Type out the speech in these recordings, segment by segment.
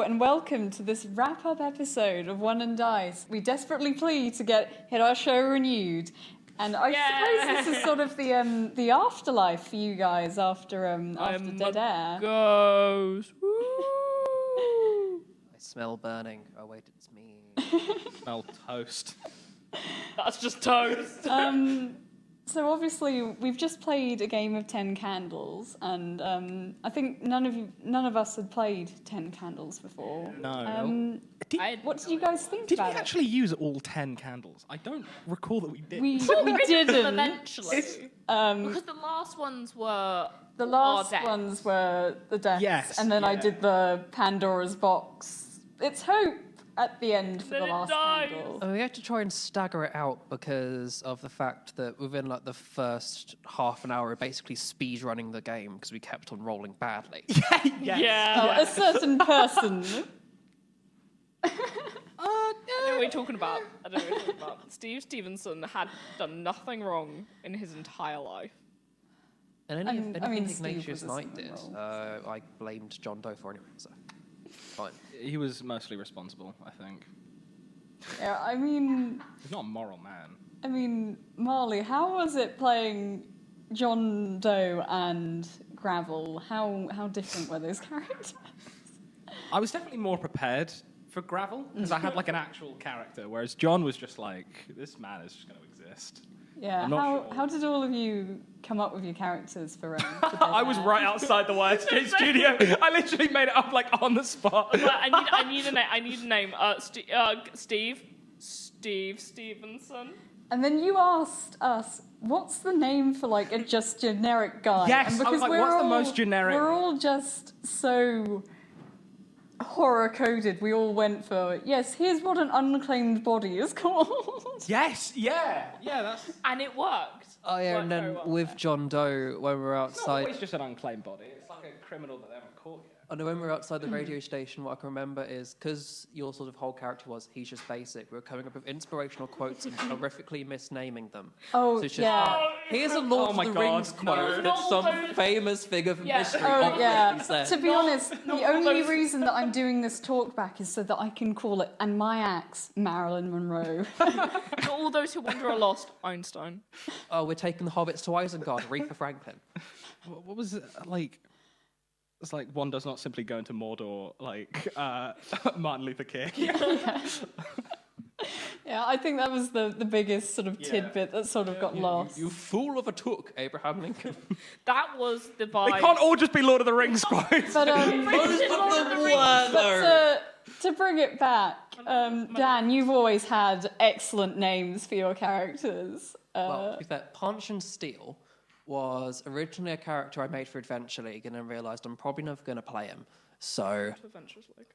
and welcome to this wrap-up episode of One and Dice. We desperately plead to get our show renewed, and I suppose this is sort of the afterlife for you guys after Dead Air. Ghost. I smell burning. Oh wait, it's me. Smell toast. That's just toast. So obviously we've just played a game of 10 Candles, and I think none of us had played 10 Candles before. No. What did you guys think Did we about it? actually use all 10 candles? I don't recall that we did. We didn't didn't. eventually. Because the last ones were The last deaths. ones were the deaths, Yes, and then I yeah. did the Pandora's box. It's hope at the end for Then the it last dies. candle. We had to try and stagger it out because of the fact that within like the first half an hour, we're basically speed running the game because we kept on rolling badly. Yeah. A certain person. I don't know what you're talking about. Steve Stevenson had done nothing wrong in his entire life. And I mean, anything Steve Ignatius was a Knight did, small I blamed John Doe for anyway, so fine. He was mostly responsible, I think. Yeah, I mean, He's not a moral man. Marley, how was it playing John Doe and Gravel? How different were those characters? I was definitely more prepared for Gravel, because I had like an actual character, whereas John was just like, this man is just going to exist. Yeah, I'm not sure. how did all of you come up with your characters for Dead I was Air? right outside the YSJ studio. I literally made it up like on the spot. I need a name. I need a name. Steve Stevenson. And then you asked us, what's the name for like a just generic guy? Yes, and I was like, what's the most generic? We're all just so horror coded. We all went for, yes, here's what an unclaimed body is called. Yes, yeah, that's... And it worked. Oh yeah, Worked and very then well with there. John Doe when we were It's not outside. always just an unclaimed body. It's like a criminal that they haven't caught yet. I know when we were outside the radio station, what I can remember is because your sort of whole character was he's just basic. We were coming up with inspirational quotes and horrifically misnaming them. Oh, So it's just, yeah. Here's a Lord Oh of my the God, Rings no. quote that some famous figure from history Oh, obviously yeah. said. To be honest, the only those- reason that I'm doing this talk back is so that I can call it, and my axe, Marilyn Monroe. To all those who wonder are lost, Einstein. Oh, we're taking the hobbits to Isengard, Aretha Franklin. What was it like? It's like one does not simply go into Mordor like Martin Luther King. Yeah, I think that was the biggest sort of Yeah. tidbit that sort of got lost. You fool of a took, Abraham Lincoln. That was the They vibe. can't all just be Lord of the Rings quotes. But Though. to bring it back, Dan, you've always had excellent names for your characters. Well, to be fair, Punch and Steel was originally a character I made for Adventure League and then realised I'm probably never going to play him. So, Adventures League.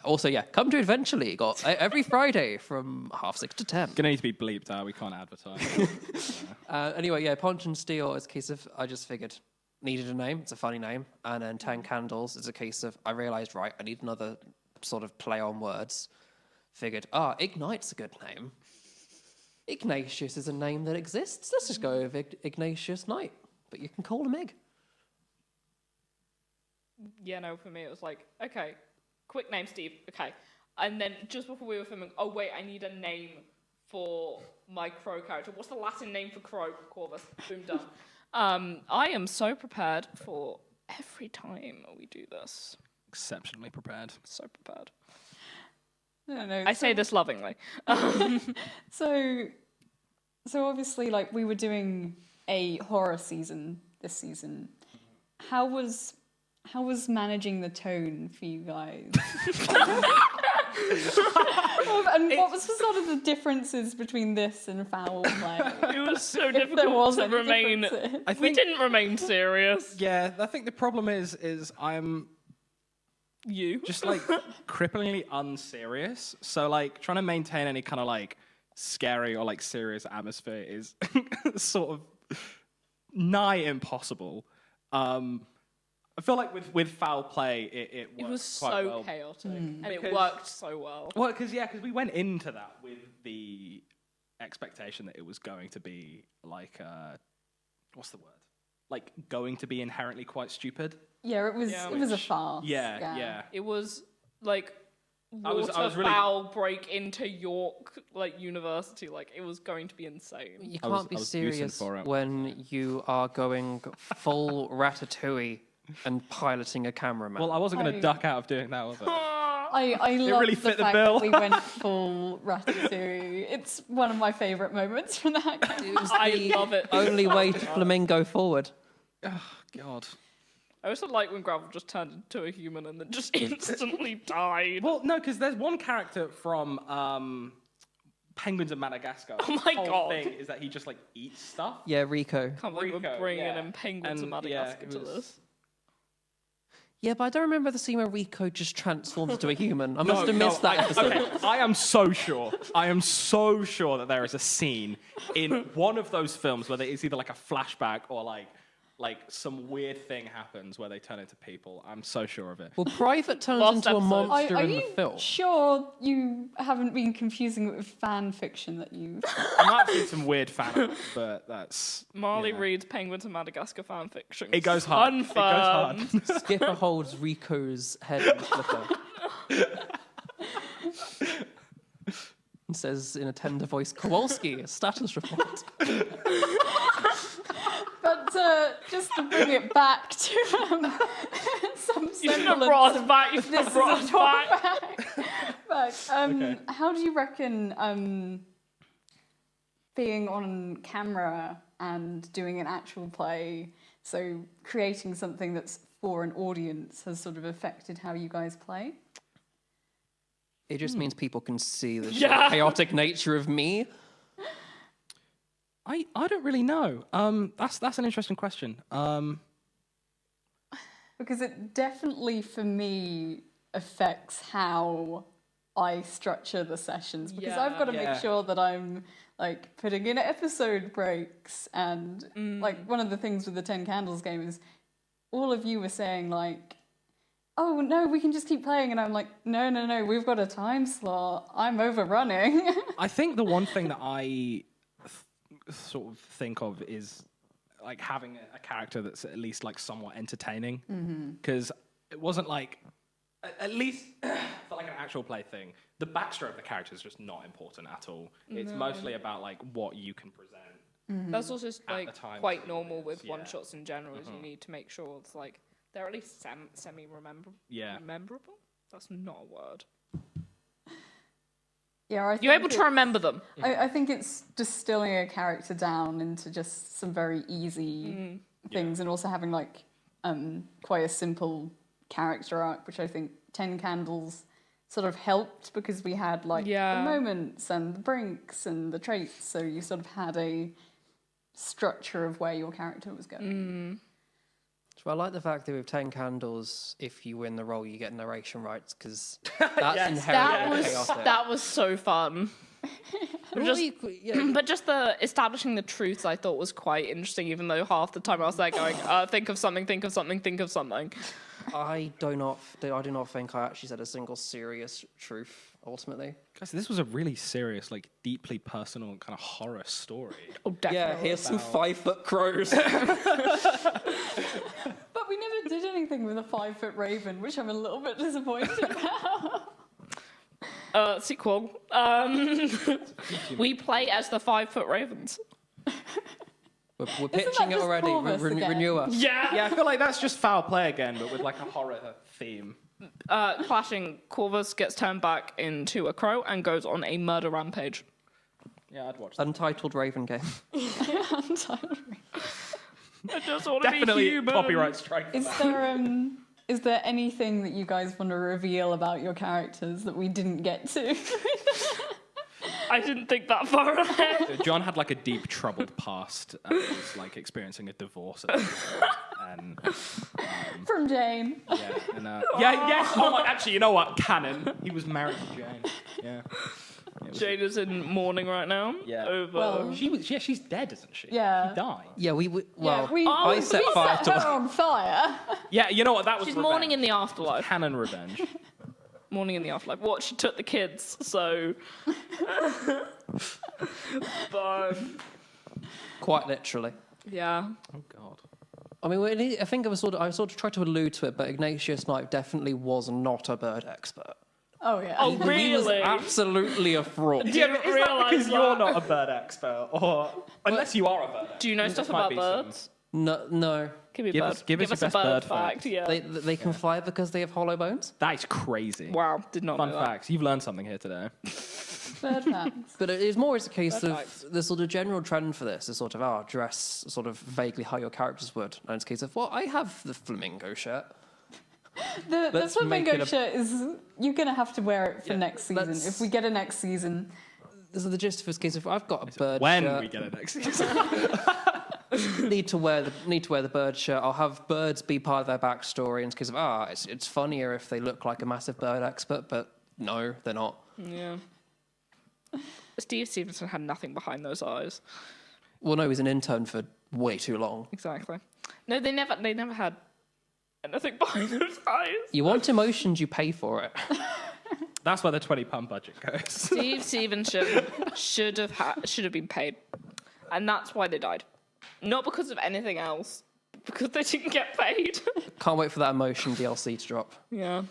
also, yeah, come to Adventure League every Friday from 6:30 to 10. Gonna need to be bleeped out. We can't advertise. Anyway, yeah, Punch and Steel is a case of I just figured needed a name. It's a funny name. And then 10 Candles is a case of I realised, right, I need another sort of play on words. Figured, Ignite's a good name. Ignatius is a name that exists. Let's just go with Ignatius Knight. But you can call him Ig. Yeah, no, for me it was like, okay, quick name, Steve. Okay. And then just before we were filming, oh wait, I need a name for my crow character. What's the Latin name for crow? Corvus. Boom, done. I am so prepared for every time we do this. Exceptionally prepared. So prepared. No, I say this lovingly. So obviously, like, we were doing a horror season this season. How was managing the tone for you guys? And what was the sort of the differences between this and foul play? It was so If there difficult was to any remain. differences. I We think. didn't remain serious. Yeah, I think the problem is I'm You. just like cripplingly unserious. So like trying to maintain any kind of like scary or like serious atmosphere is sort of nigh impossible. I feel like with foul play, it worked It was quite so well. chaotic, and it Because- worked so well. Well, because we went into that with the expectation that it was going to be like what's the word? Like going to be inherently quite stupid. Yeah, it was Yeah, it was a which- farce. Yeah. It was like I was really- waterfowl break into York University. Like it was going to be insane. You I was- can't be I was using serious for it. when you are going full Ratatouille and piloting a cameraman. Well, I wasn't going I- to duck out of doing that, was I? I love really the fit the fact bill. that we went full Ratatouille. It's one of my favourite moments from that game. it was I the love it. only way to flamingo forward. Oh, God. I also like when Gravel just turned into a human and then just instantly died. Well, no, because there's one character from Penguins of Madagascar. Oh my whole God. thing is that he just like eats stuff. Yeah, Rico. Can't believe we're Rico, bringing yeah. in penguins of And, yeah, Madagascar it to was- this. Yeah, but I don't remember the scene where Rico just transforms into a human. I must have missed that episode. Okay, I am so sure. I am so sure that there is a scene in one of those films where it's either like a flashback or like some weird thing happens where they turn into people. I'm so sure of it. Well, Private turns Lost into a episode. monster Are in you the film. sure you haven't been confusing it with fan fiction that you? I might have seen some weird fan art, but that's Marley yeah. reads Penguins of Madagascar fan fiction. It goes hard. It goes hard. Skipper holds Rico's head in the flipper. And says in a tender voice, Kowalski, status report. But just to bring it back to some You should have semblance brought us of back. You should this have brought is us a back. back. Okay. How do you reckon being on camera and doing an actual play, so creating something that's for an audience, has sort of affected how you guys play? It just means people can see the Yeah. chaotic nature of me. I don't really know. That's an interesting question. Because it definitely, for me, affects how I structure the sessions. Because Yeah. I've got to Yeah. make sure that I'm like putting in episode breaks. And like one of the things with the 10 Candles game is all of you were saying like, oh no, we can just keep playing. And I'm like, no, we've got a time slot. I'm overrunning. I think the one thing that I sort of think of is like having a character that's at least like somewhat entertaining, because it wasn't like at least for like an actual play thing, the backstory of the character is just not important at all. It's mostly about like what you can present. That's also just, At like the time quite to normal the with audience, yeah. one shots in general. Is you need to make sure it's like they're at least semi Yeah. memorable. That's not a word. Yeah, I think You're able to it's- remember them. I think it's distilling a character down into just some very easy things, and also having like quite a simple character arc, which I think 10 Candles sort of helped because we had like Yeah. the moments and the brinks and the traits, so you sort of had a structure of where your character was going. So I like the fact that with 10 Candles, if you win the role, you get narration rights, because that's inherently chaotic. That was so fun. But just- yeah, But just the establishing the truths I thought was quite interesting, even though half the time I was there going, think of something, think of something, think of something. I do not think I actually said a single serious truth, ultimately. Guys, this was a really serious, like deeply personal kind of horror story. Oh, definitely. Yeah, here's some 5-foot crows. But we never did anything with a 5-foot raven, which I'm a little bit disappointed about. Sequel. We play as the 5-foot ravens. We're pitching it just already. Corvus again? Renew us. Yeah. Yeah, I feel like that's just foul play again, but with like a horror theme. Clashing, Corvus gets turned back into a crow and goes on a murder rampage. Yeah, I'd watch that. Untitled Raven game. I just want to be Definitely human. copyright strike. Is there anything that you guys want to reveal about your characters that we didn't get to? I didn't think that far ahead. John had like a deep troubled past and was like experiencing a divorce. At the time. And From Jane. yes. Oh my, actually, you know what? Canon. He was married to Jane. Yeah. Jade is in mourning right now. Yeah. Over. Well, She's dead, isn't she? Yeah. She died. Yeah, Yeah, I set fire to her her. on fire. Yeah, you know what? That was She's revenge. mourning in the afterlife. Canon revenge. Mourning in the afterlife. What? She took the kids, so. But Quite literally. yeah. Oh God. I mean, I think I sort of tried to allude to it, but Ignatius Knight definitely was not a bird expert. Oh yeah. Oh, He was really? absolutely a fraud. Yeah, but is that realise because that. you're not a bird expert, or unless you are a bird expert? Do you know stuff might about be some- birds? No. Give me a Give bird. us- give us your a best bird bird fact. fact. Yeah. They can fly because they have hollow bones. That is crazy. Wow, did not Fun know that. facts. You've learned something here today. Bird facts. But it is more as a case Bird of facts. the sort of general trend for this is sort of, dress sort of vaguely how your characters would. And it's a case of, well, I have the flamingo shirt. The Let's make flamingo it a- shirt is you're gonna have to wear it for Yeah, next season. let's- If we get a next season, This is the gist of this case of, I've got a bird When shirt. we get it next season. need to wear the bird shirt. I'll have birds be part of their backstory. And it's because of it's funnier if they look like a massive bird expert, but no, they're not. Yeah. Steve Stevenson had nothing behind those eyes. Well, no, he was an intern for way too long. Exactly. No, they never had anything behind those eyes. You want emotions, you pay for it. That's where the £20 budget goes. Steve Stevenson should have been paid, and that's why they died. Not because of anything else, but because they didn't get paid. Can't wait for that emotion DLC to drop. Yeah.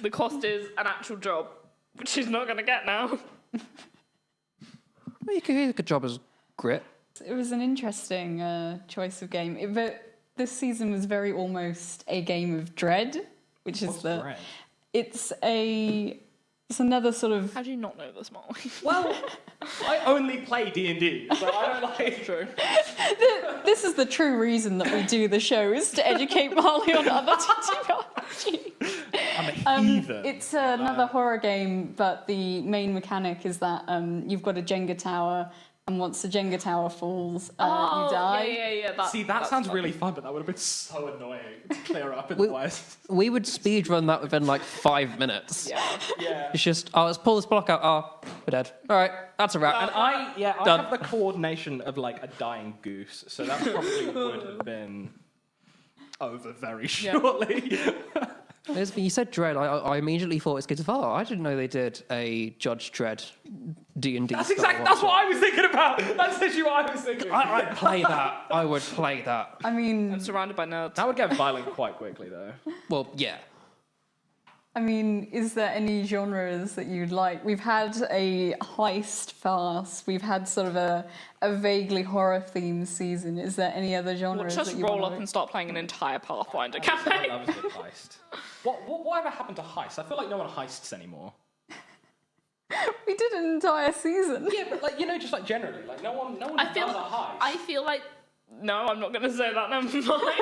The cost is an actual job, which he's not going to get now. Well, you could do a good job as Grit. it was an interesting choice of game. But this season was very almost a game of Dread, which is Dread? It's another sort of. How do you not know this, Molly? Well, I only play D&D, so I don't like it. True. This is the true reason that we do the show, is to educate Marley on other TTRPGs. I'm a heathen. It's another horror game, but the main mechanic is that you've got a Jenga tower, and once the Jenga tower falls, you die. Yeah. See, that that's sounds fun. really fun, but that would have been so annoying to clear up in the West. We would speedrun that within like 5 minutes. Yeah. It's just, let's pull this block out. We're dead. All right, that's a wrap. And I Done. have the coordination of like a dying goose, so that probably would have been over very shortly. You said Dread. I immediately thought it's good. I didn't know they did a Judge Dredd D&D. That's what I was thinking about. That's literally what I was thinking. I'd play that. I would play that. I mean, I'm surrounded by nerds. That would get violent quite quickly, though. Well, yeah. is there any genres that you'd like? We've had a heist farce. We've had sort of a vaguely horror themed season. Is there any other genres Let's just that you roll wanna up and start playing an entire Pathfinder campaign. I love a good heist. Whatever happened to heists? I feel like no one heists anymore. We did an entire season. Yeah, but like just like generally, like no one does a heist. I feel like no, I'm not going to say that. Never mind.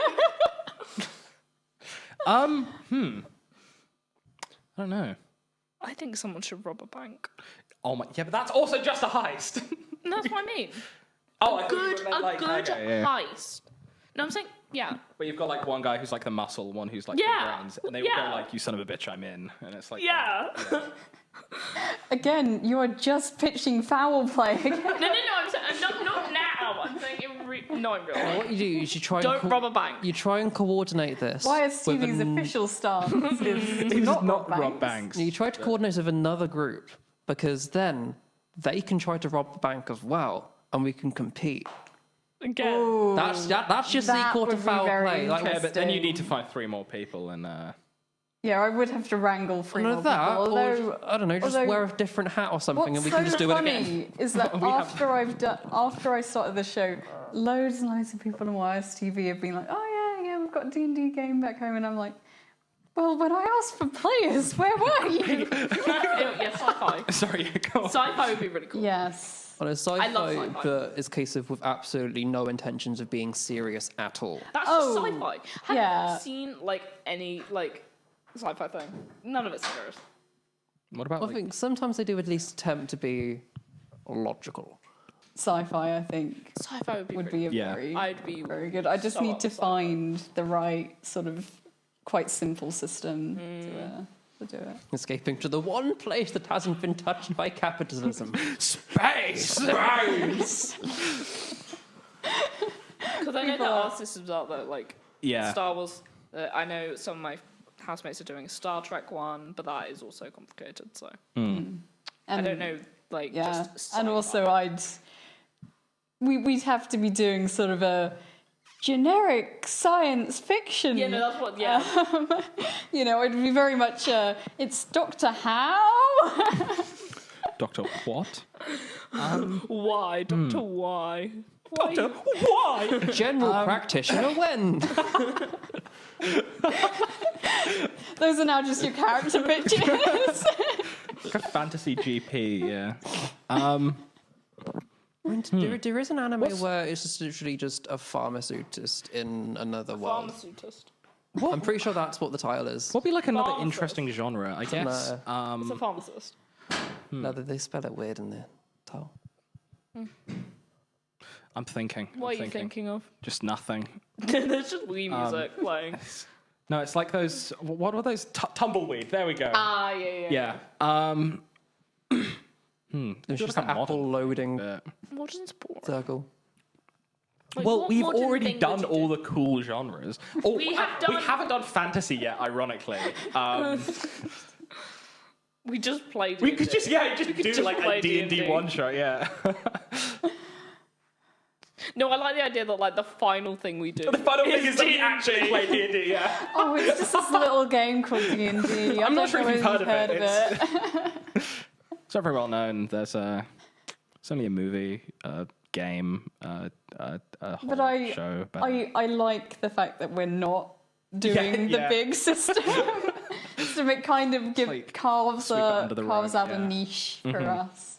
I don't know. I think someone should rob a bank. Oh my, yeah, but that's also just a heist. And that's what I mean. Oh, A good heist. No, I'm saying yeah. But you've got like one guy who's like the muscle, one who's like Yeah, the brains, and they yeah. go like, "You son of a bitch, I'm in," and it's like, Yeah. Again, you are just pitching foul play again. No. I'm saying not now. I'm saying in real life. What you do is you try Don't and rob a bank. you try and coordinate this. Why is with Stevie's an- official stance is to He's not not rob rob banks? banks. You try to coordinate with another group because then they can try to rob the bank as well, and we can compete. Again. Ooh, That's your that sequel to would be foul very play. Like, Yeah, but then you Interesting. need to find 3 more people, and yeah, I would have to wrangle three none more of that, people. Although, or I don't know, just although- wear a different hat or something, what's and we can so just do it funny again. is that after I started the show, loads and loads of people on YSTV have been like, "Oh yeah, we've got a D&D game back home," and I'm like, "Well, when I asked for players, where were you?" Yeah, sci-fi. sorry, go on. Sci-fi would be really cool. Yes. On a sci-fi, love sci-fi. but it's a case of with absolutely no intentions of being serious at all. That's Oh, just sci-fi. Have yeah. you seen like any like sci-fi thing? None of it's serious. What about I think sometimes they do at least attempt to be logical. Sci-fi, I think, Sci-fi would be would pretty be a Yeah. very, I'd be very good. I just so need up to for sci-fi. find the right sort of quite simple system to do it. Escaping to the one place that hasn't been touched by capitalism. space? Because I know there are systems out there like Yeah. Star Wars. I know some of my housemates are doing a Star Trek one, but that is also complicated. So And I don't know, like Yeah, just and sci-fi. also we'd have to be doing sort of a generic science fiction. Yeah, no, that's what. Yeah. You know, it'd be very much. It's Doctor How. Doctor what? Why, Doctor? Why? Doctor why? General practitioner when? Those are now just your character pictures. Like a fantasy GP, yeah. There is an anime where it's just literally just a pharmaceutist in another world. Pharmacist. I'm pretty sure that's what the title is. What'd be like another Pharmacist. interesting genre, I guess? No. It's a pharmacist. No, they spell it weird in the title. I'm thinking. What are you thinking of? Just nothing. There's just Wii music playing. No, it's like those. What were those? Tumbleweed. There we go. Ah, yeah. It's just like an a model apple loading Modern sport. circle. Like, Well, what we've modern already thing done would you all do? the cool genres. Oh, We have we done- haven't done fantasy yet, ironically. We just played. We could just We could do just like play a D&D D&D. one shot, yeah. No, I like the idea that like the final thing we do. The final thing is that we D&D. actually play D&D, yeah. Oh, it's just this little game called D&D. I'm not sure if you've heard of it. it. It's not very well known. There's it's only a movie, a game, a whole But I- show. About I like the fact that we're not doing the yeah. big system. So it kind of like carves sweep it under the rug, out yeah. a niche for us.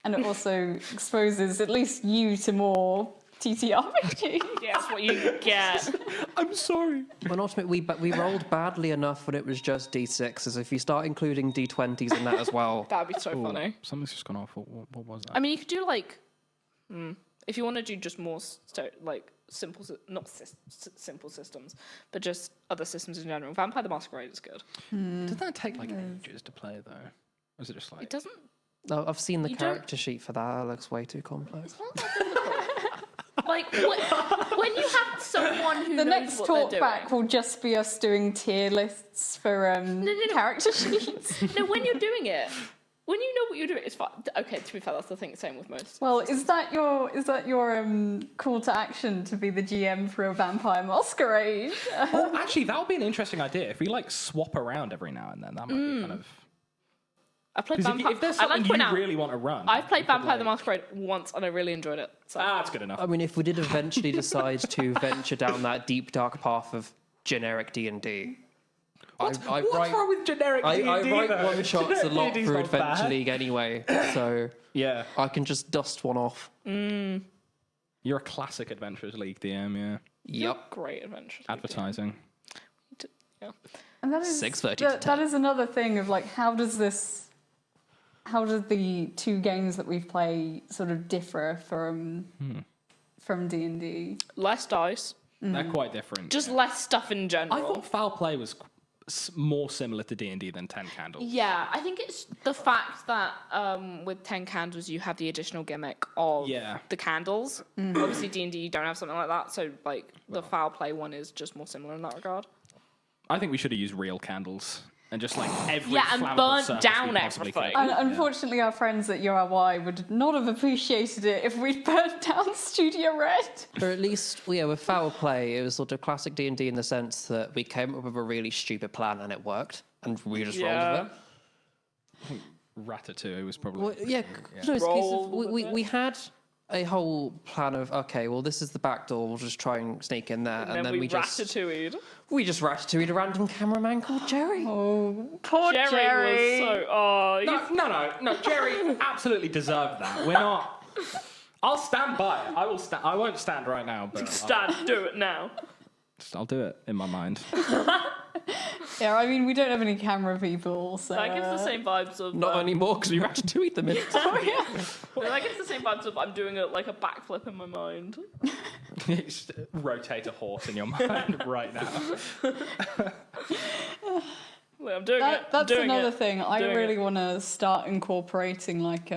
And it also exposes at least you to more TTRPG. Yeah, that's what you get. I'm sorry. When ultimately we rolled badly enough when it was just D6s. If you start including D20s in that as well, That'd be so funny. Something's just gone off. What was that? I mean, you could do like, if you want to do just more like simple, not simple systems, but just other systems in general. Vampire the Masquerade is good. Did that take like ages to play though? Or is it just like It doesn't. no, I've seen the You don't- character sheet for that. It looks way too complex. It's not that difficult. Like when you have someone who The knows next what talk they're back will just be us doing tier lists for character sheets. doing. No, when you're doing it, when you know what you're doing, it's fine. Okay, to be fair, that's the thing. Same with most. Well, is that your call to action to be the GM for a Vampire Masquerade? Oh, actually, that would be an interesting idea. If we like swap around every now and then, that might be kind of. I played Because Vampire. if there's I like something to you point out, really want to run, I've played you could, Vampire the like- Masquerade once and I really enjoyed it. So. That's good enough. I mean, if we did eventually decide to venture down that deep dark path of generic D&D, What's wrong with generic I D&D, write though? one shots a lot D&D 's for not Adventure bad. League anyway, so Yeah, I can just dust one off. you're a classic Adventurers League DM. Yeah, Yep. Great adventure. advertising. Yeah. And that is 6:30 to that is another thing of like how does the two games that we've played sort of differ from D&D? Less dice, They're quite different. just yeah. less stuff in I general. thought Foul Play was more similar to D&D than Ten Candles. Yeah, I think it's the fact that with 10 candles you have the additional gimmick of Yeah. the candles. Obviously D&D you don't have something like that, so like the foul play one is just more similar in that regard. I think we should have used real candles and just like every Yeah, and flammable burnt surface down we possibly could. everything. And unfortunately, our friends at URY would not have appreciated it if we'd burnt down Studio Red. Or at least, yeah, with foul play, it was sort of classic D&D in the sense that we came up with a really stupid plan and it worked, and we just rolled with it. Ratatouille was probably. Well, yeah, no, it's a case of, Roll with we had a whole plan of, okay, well, this is the back door, we'll just try and sneak in there, And then we just ratatouille'd. ratatouille'd a random cameraman called Jerry. Oh, poor Jerry. Jerry was so... Oh, No, Jerry absolutely deserved that. We're not. I'll stand by it. I will stand. I won't stand right now, but Stan, do it now. I'll do it in my mind. Yeah, I mean, we don't have any camera people, so... That gives the same vibes of... Not anymore, because we ratatouille'd them in. That gives the same vibes of I'm doing a backflip in my mind. Just rotate a horse in your mind right now. Like, I'm doing it. That's doing another it. thing. I doing really it. want to start incorporating like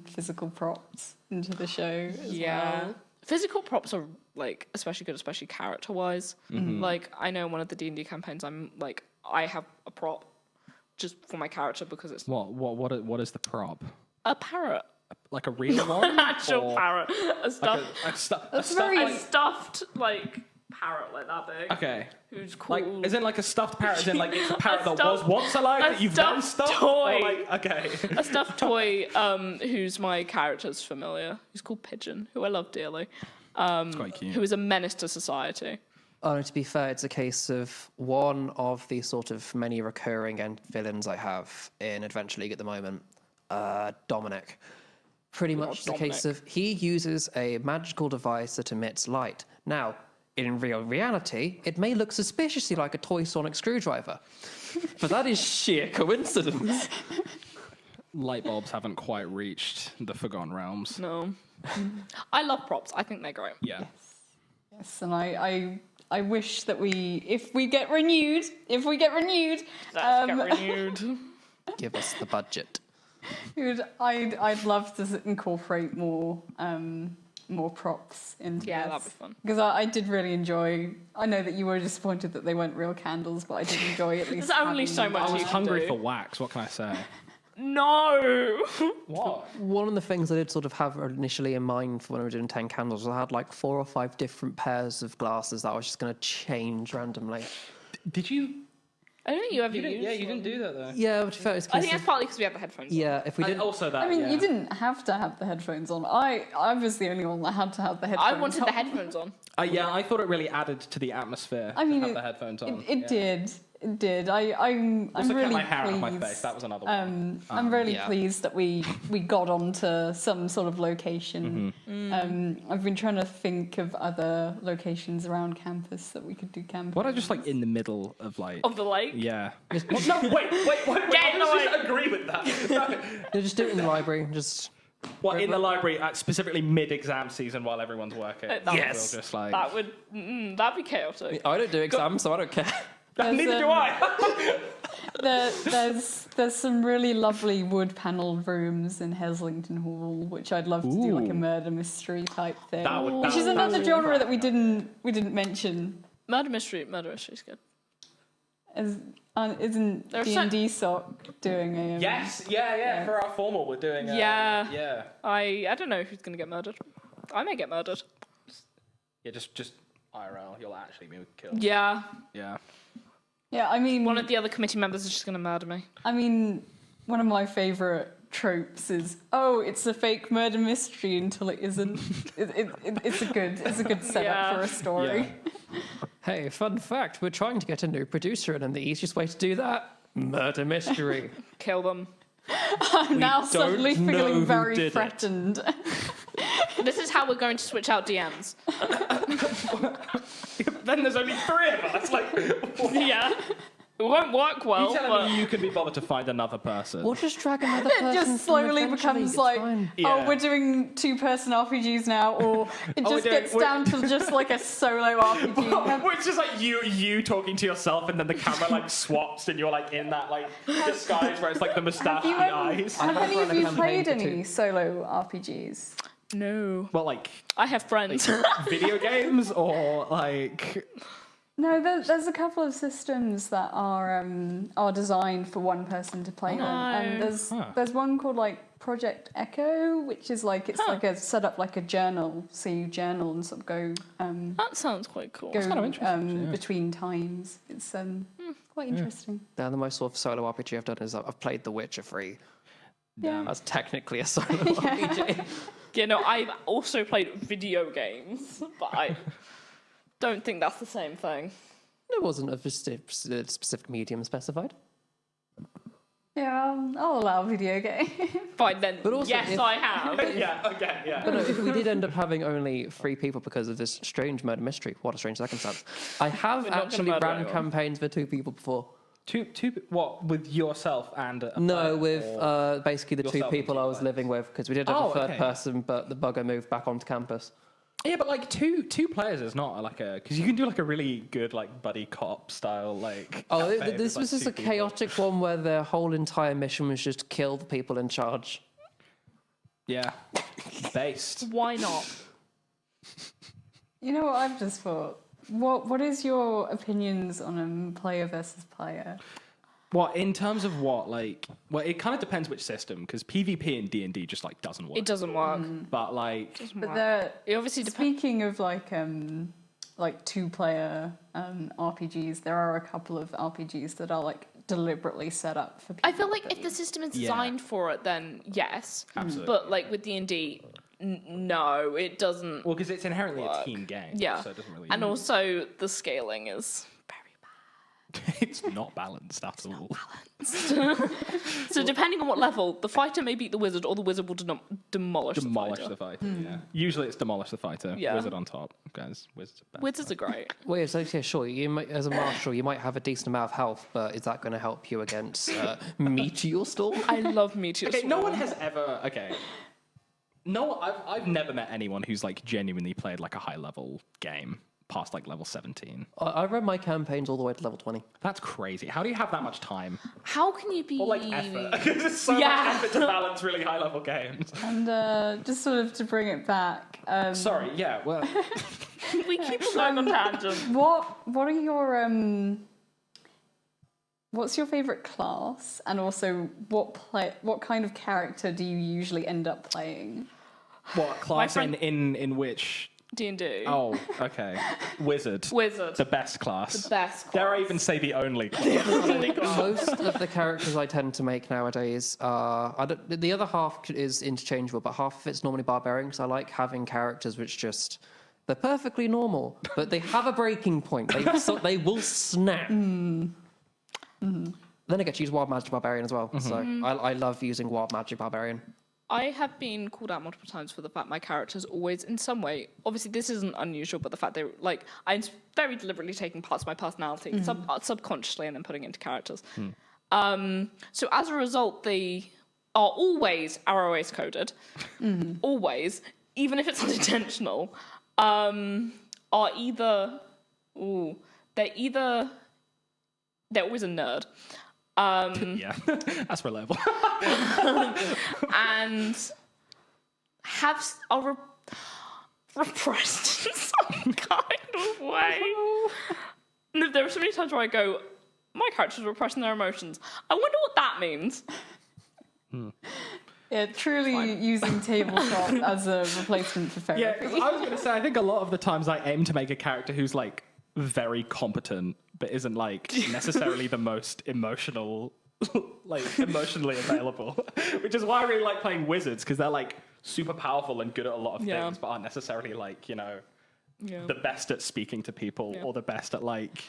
physical props into the show as well. Physical props are like especially good, especially character-wise. Like I know one of the D&D campaigns, I'm like I have a prop just for my character because it's What is the prop? a parrot. like a real one? An actual Or parrot. A stuffed, a very- a stuffed like parrot like that big. Okay. Who's cool. Like, isn't like a stuffed parrot? As in, like it's a parrot that was stuffed- once alive a that you've then stuffed stuffed? toy. Or like, okay. A stuffed toy whose my character's familiar. Who's called Pigeon, who I love dearly. It's quite cute. Who is a menace to society. Oh, to be fair, it's a case of one of the sort of many recurring villains I have in Adventure League at the moment, Dominic. Pretty much the case of he uses a magical device that emits light. Now, in real reality, it may look suspiciously like a toy sonic screwdriver, but that is sheer coincidence. Light bulbs haven't quite reached the Forgotten Realms. No. I love props. I think they're great. Yeah. Yes, and I wish that if we get renewed, Let's get renewed. Give us the budget. I'd love to incorporate more props into Yeah, this. that'd be fun. Because I did really enjoy. I know that you were disappointed that they weren't real candles, but I did enjoy at least. There's only having so much I them. was you can hungry do. for wax. What can I say? No. What? One of the things I did sort of have initially in mind for when we were doing 10 candles was I had like 4 or 5 different pairs of glasses that I was just going to change randomly. Did you? I don't think you ever You didn't, used yeah, you one. didn't do that though. Yeah, but fair, it's I think it's partly because we have the headphones on. yeah, if we And did also that. I mean, yeah. you didn't have to have the headphones on. I was the only one that had to have the headphones. I wanted the on. headphones on. Yeah, I thought it really added to the atmosphere. I mean, to have it- the headphones on. It yeah. did. It did. I'm Also really kept my hair pleased. out of my face. That was another one. I'm really yeah. pleased that we got onto some sort of location. I've been trying to think of other locations around campus that we could do camping. What I just like in the middle of like. Of the lake. Yeah. No, wait. Get in the way. agree with that. Yeah, just do it in the library. Just What in the library, specifically mid-exam season while everyone's working? That Yes. We'll just like. That would that'd be chaotic. I don't do exams, so I don't care. Neither do I. There's some really lovely wood panelled rooms in Heslington Hall, which I'd love to do like a Ooh. murder mystery type thing. That would- which is another genre that we didn't mention. Murder mystery's good. Isn't There's D&D SOC doing a Yes. Yeah. For our formal, we're doing. Yeah. Yeah. I don't know who's gonna get murdered. I may get murdered. Yeah. Just IRL. You'll actually be killed. Yeah. Yeah. Yeah, I mean One of the other committee members is just gonna murder me. one of my favourite tropes is it's a fake murder mystery until it isn't. It's a good setup Yeah. for a story. Hey, fun fact, we're trying to get a new producer in, and the easiest way to do that, murder mystery. Kill them. I'm now don't suddenly know feeling who very did it. threatened. This is how we're going to switch out DMs. Then there's only 3 of us. Like. Yeah. It won't work well, You telling but me you can be bothered to find another person? Or just drag another It person. just from slowly Adventure becomes League, it's like, fine. Yeah. we're doing 2-person RPGs now, or it we're just doing- gets we're- down to just like a solo RPG. It's just like you talking to yourself, and then the camera like swaps, and you're like in that like disguise where it's like the moustache and the eyes. Have any run of a you campaign played for any solo RPGs? no. Well, like I have friends. video games or like. No, there's a couple of systems that are designed for one person to play them, and there's one called like Project Echo, which is like it's like a set up like a journal, so you journal and sort of go That sounds quite cool. kind of interesting, yeah. between times. It's quite interesting. Now, the most sort of solo RPG I've done is I've played The Witcher 3. Yeah. That's technically a solo RPG. Yeah, no, I've also played video games, but I don't think that's the same thing. There wasn't a specific medium specified. Yeah, I'll allow video game. Fine then. But also yes, if- I have. But no, if we did end up having only 3 people because of this strange murder mystery, what a strange circumstance. I have We're not gonna actually murder ran anyone. campaigns for 2 people before. Two, what with yourself and a No, player, with or- basically the 2 yourself and people 2 I was players? living with, because we did have Oh, a third okay. person, but the bugger moved back onto campus. Yeah, but like two players is not like a because you can do like a really good like buddy cop style like. Oh, campaign if this it's, was like, just a 2 people. chaotic one where their whole entire mission was just kill the people in charge. Yeah, based. Why not? You know what I've just thought? What is your opinions on player versus player? What in terms of what like? Well, it kind of depends which system because PvP in D&D just like doesn't work. It doesn't work. But like, But there, It obviously depends. speaking of like 2-player RPGs, there are a couple of RPGs that are like deliberately set up for people. I feel like if the system is designed for it, then yes. Absolutely. But like with D&D, no, it doesn't. well, because it's inherently work. a team game. Yeah. So it doesn't really. And also the scaling is very it's not balanced at all. bad. So depending on what level, the fighter may beat the wizard, or the wizard will demolish Demolish the the fighter. fighter. Yeah. Usually it's demolish the fighter. Yeah. Wizard on top, guys. Wizards are best. Wizards are great. Well, yeah, so yeah, sure. You might, as a marshal, you might have a decent amount of health, but is that going to help you against Meteor Storm? I love Meteor Okay, Storm. no one has ever. Okay. No, I've never met anyone who's like genuinely played like a high level game past like level 17. I run my campaigns all the way to level 20. That's crazy. How do you have that much time? How can you be? Or like effort? There's so Yeah. much effort to balance really high level games. And just sort of to bring it back, Sorry, yeah, well, We keep going on tangent. what are your what's your favorite class, and also what kind of character do you usually end up playing? what class friend- in which? D&D. Oh, okay. Wizard. Wizard. The best class. The best Dare I class. even say the only class? Most of the characters I tend to make nowadays are... the other half is interchangeable, but half of it's normally barbarian, because I like having characters which just... They're perfectly normal, but they have a breaking point. They will snap. Then I get to use Wild Magic Barbarian as well. So I love using Wild Magic Barbarian. I have been called out multiple times for the fact my characters always, in some way, obviously this isn't unusual, but the fact they like I'm very deliberately taking parts of my personality subconsciously and then putting it into characters. So as a result, they are always ROAS coded, always, even if it's unintentional. Are either they're always a nerd. Yeah, that's reliable. And are repressed in some kind of way. And there are so many times where I go, my character's repressing their emotions. I wonder what that means. Yeah, truly using tabletop as a replacement for Yeah, therapy. 'cause I was going to say, I think a lot of the times I aim to make a character who's like very competent, but isn't like necessarily the most emotional, like emotionally available. Which is why I really like playing wizards, because they're like super powerful and good at a lot of Yeah. things, but aren't necessarily like, you know, Yeah. the best at speaking to people or the best at like.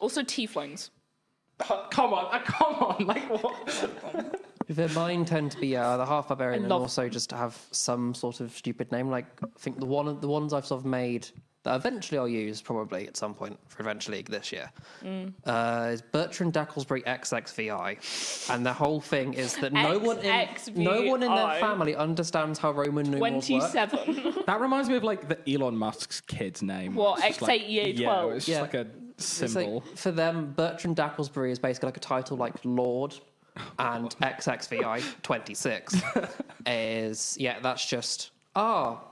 Also, tieflings. Come on, like what? Mine tend to be the half barbarian and love- also just have some sort of stupid name. Like I think the ones I've sort of made that eventually I'll use probably at some point for Adventure League this year is Bertrand Dacklesbury XXVI, and the whole thing is that no one in their XXVI. family understands how Roman numerals work. 27. That reminds me of like the Elon Musk's kid's name. What, It's just like- X8812? Yeah, it's just Yeah. like a It's symbol. like, for them, Bertrand Dacklesbury is basically like a title like Lord, and XXVI 26 is that's just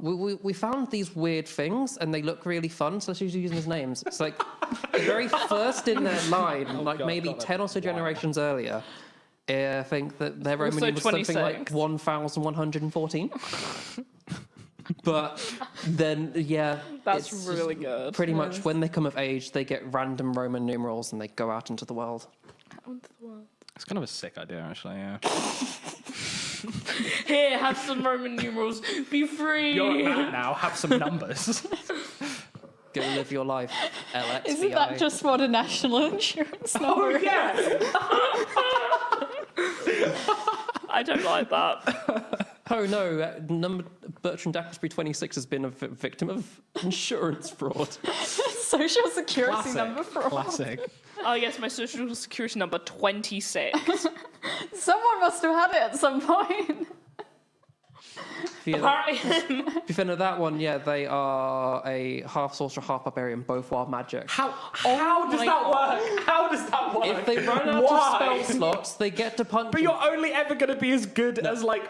we found these weird things and they look really fun, so let's use using his names. It's like the very first in their line, like God, maybe God, 10 or so generations earlier. I think that their Roman Also numeral was something like 26. 1114. But then, That's it's really just good. Pretty much when they come of age, they get random Roman numerals and they go out into the world. It's kind of a sick idea, actually. Yeah. Here, have some Roman numerals. Be free. You're a man now. Have some numbers. Go live your life, LXVI. Isn't that just what a national insurance number is? I don't like that. Oh no, Bertrand Dacklesbury 26 has been a victim of insurance fraud. Social security number fraud. Classic. Oh, yes, my social security number 26. Someone must have had it at some point. Apparently. If you know that one, they are a half sorcerer, half barbarian, both wild magic. How does my that work? How does that work? If they run out Why? of spell slots, they get to punch. But you're only ever going to be as good as like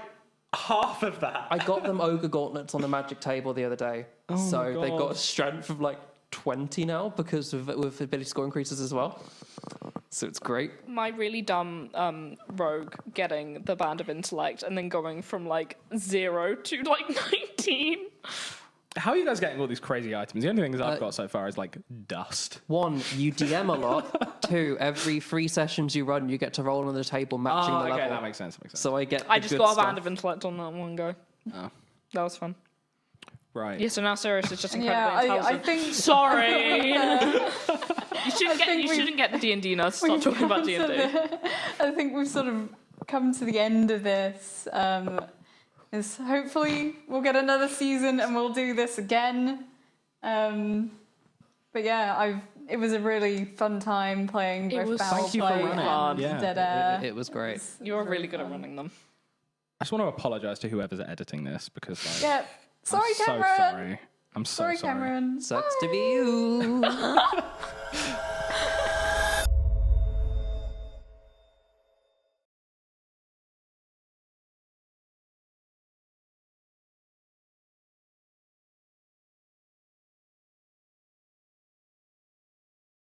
half of that. I got them ogre gauntlets on the magic table the other day, so they've got a strength of like 20 now because with ability score increases as well. So it's great. My really dumb rogue getting the Band of Intellect and then going from like 0 to like 19. How are you guys getting all these crazy items? The only things I've got so far is like dust. 1, you DM a lot. 2, every 3 sessions you run, you get to roll on the table matching the level. Okay, that makes sense. So I get. I the just good got a stuff. Band of Intellect on that one go. Oh. That was fun. Right. Yeah, so now Sirius is just incredibly Yeah, I intelligent. think. Sorry. You shouldn't get the D&D nerds to start talking about D&D. I think we've sort of come to the end of this. Is hopefully we'll get another season and we'll do this again. But yeah, it was a really fun time playing It both was Battle Thank you for Play running. and Yeah. Dead Air. It was great. You're really good at running them. I just want to apologize to whoever's editing this because like, Yeah, sorry, I'm Cameron. so sorry. I'm so Sorry, sorry. Cameron. Sucks to be you.